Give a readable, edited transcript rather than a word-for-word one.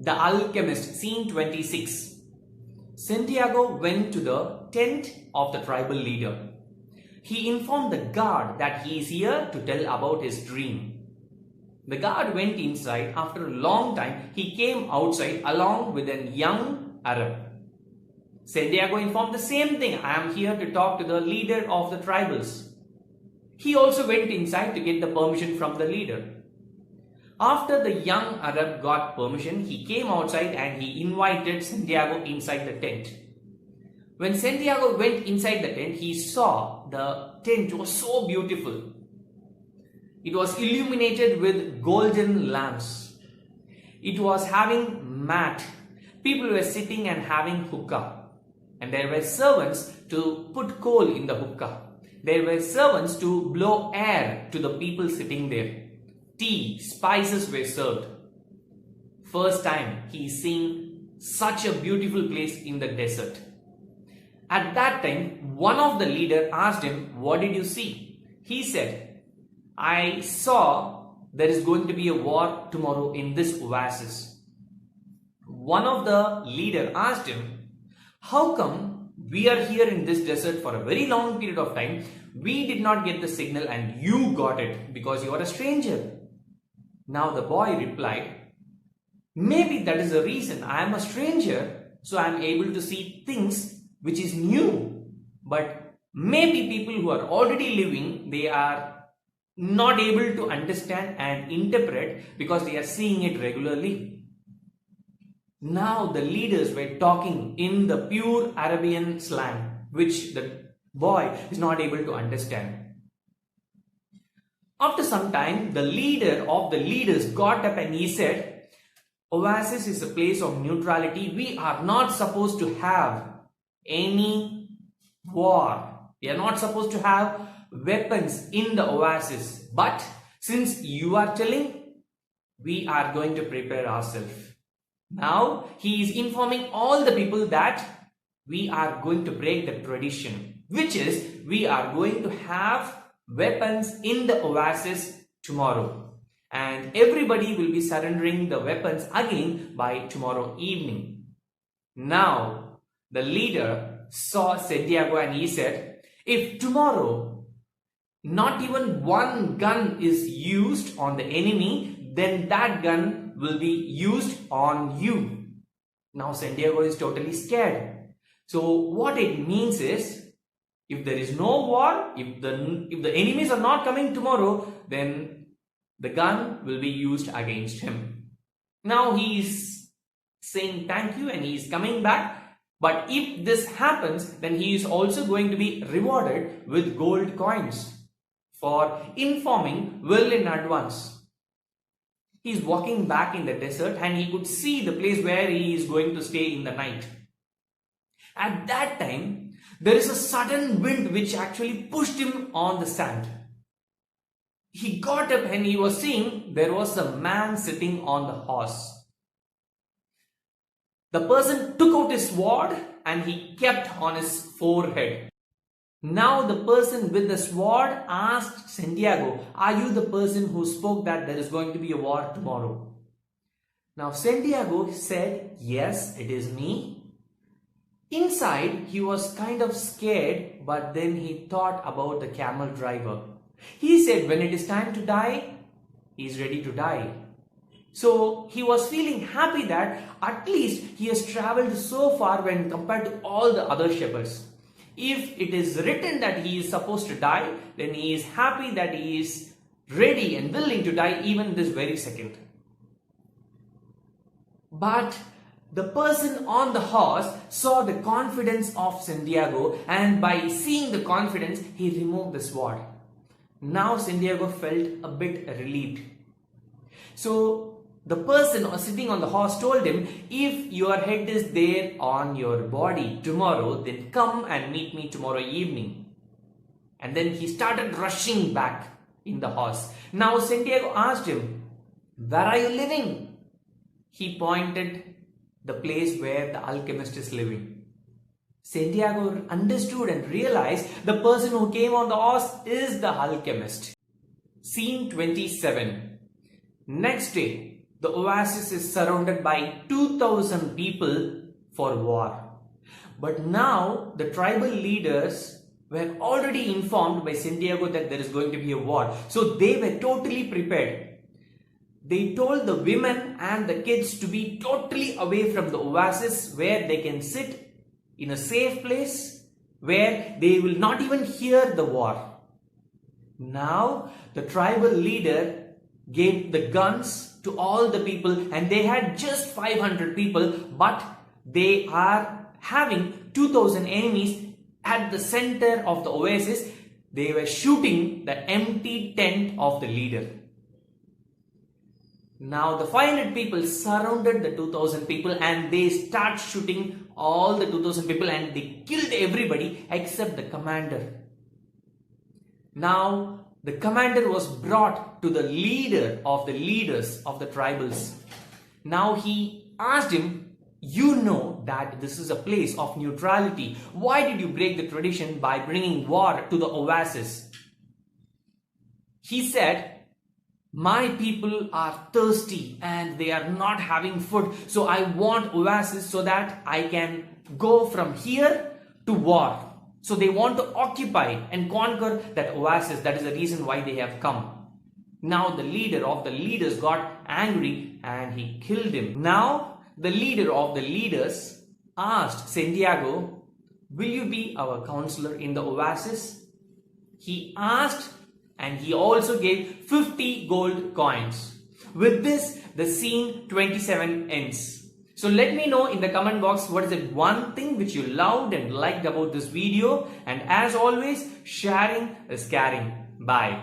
The Alchemist, scene 26. Santiago went to the tent of the tribal leader. He informed the guard that he is here to tell about his dream. The guard went inside. After a long time, he came outside along with a young Arab. Santiago informed the same thing. I am here to talk to the leader of the tribals. He also went inside to get the permission from the leader. After the young Arab got permission, he came outside and he invited Santiago inside the tent. When Santiago went inside the tent, he saw the tent was so beautiful. It was illuminated with golden lamps. It was having mat. People were sitting and having hookah. And there were servants to put coal in the hookah. There were servants to blow air to the people sitting there. Tea, spices were served. First time he is seeing such a beautiful place in the desert. At that time, one of the leaders asked him, "What did you see?" He said, "I saw there is going to be a war tomorrow in this oasis." One of the leaders asked him, "How come we are here in this desert for a very long period of time? We did not get the signal and you got it because you are a stranger." Now the boy replied, "Maybe that is the reason. I am a stranger, so I am able to see things which is new. But maybe people who are already living, they are not able to understand and interpret because they are seeing it regularly." Now the leaders were talking in the pure Arabian slang, which the boy is not able to understand. After some time, the leader of the leaders got up and he said, "Oasis is a place of neutrality. We are not supposed to have any war. We are not supposed to have weapons in the oasis. But since you are telling, we are going to prepare ourselves." Now he is informing all the people that we are going to break the tradition, which is we are going to have weapons in the oasis tomorrow, and everybody will be surrendering the weapons again by tomorrow evening. Now the leader saw Santiago and he said, "If tomorrow not even one gun is used on the enemy, then that gun will be used on you." Now Santiago is totally scared. So what it means is, if there is no war, if the enemies are not coming tomorrow, then the gun will be used against him. Now he is saying thank you and he is coming back. But if this happens, then he is also going to be rewarded with gold coins for informing well in advance. He is walking back in the desert and he could see the place where he is going to stay in the night. At that time, there is a sudden wind which actually pushed him on the sand. He got up and he was seeing there was a man sitting on the horse. The person took out his sword and he kept on his forehead. Now the person with the sword asked Santiago, "Are you the person who spoke that there is going to be a war tomorrow?" Now Santiago said, "Yes, it is me." Inside, he was kind of scared, but then he thought about the camel driver. He said when it is time to die, he is ready to die. So he was feeling happy that at least he has traveled so far when compared to all the other shepherds. If it is written that he is supposed to die, then he is happy that he is ready and willing to die even this very second. But the person on the horse saw the confidence of Santiago, and by seeing the confidence, he removed the sword. Now Santiago felt a bit relieved. So the person sitting on the horse told him, "If your head is there on your body tomorrow, then come and meet me tomorrow evening." And then he started rushing back in the horse. Now Santiago asked him, "Where are you living?" He pointed the place where the alchemist is living. Santiago understood and realized the person who came on the horse is the alchemist. Scene 27. Next day, The oasis is surrounded by 2,000 people for war. But now the tribal leaders were already informed by Santiago that there is going to be a war. So they were totally prepared. They told the women and the kids to be totally away from the oasis where they can sit in a safe place where they will not even hear the war. Now the tribal leader gave the guns to all the people, and they had just 500 people, but they are having 2,000 enemies at the center of the oasis. They were shooting the empty tent of the leader. Now the 500 people surrounded the 2,000 people and they start shooting all the 2,000 people, and they killed everybody except the commander. Now the commander was brought to the leader of the leaders of the tribals. Now he asked him, "You know that this is a place of neutrality. Why did you break the tradition by bringing war to the oasis?" He said, "My people are thirsty and they are not having food. So I want oasis so that I can go from here to war." So they want to occupy and conquer that oasis. That is the reason why they have come. Now the leader of the leaders got angry and he killed him. Now the leader of the leaders asked Santiago, "Will you be our counselor in the oasis?" He asked, and he also gave 50 gold coins. With this, the scene 27 ends. So let me know in the comment box what is the one thing which you loved and liked about this video. And as always, sharing is caring. Bye.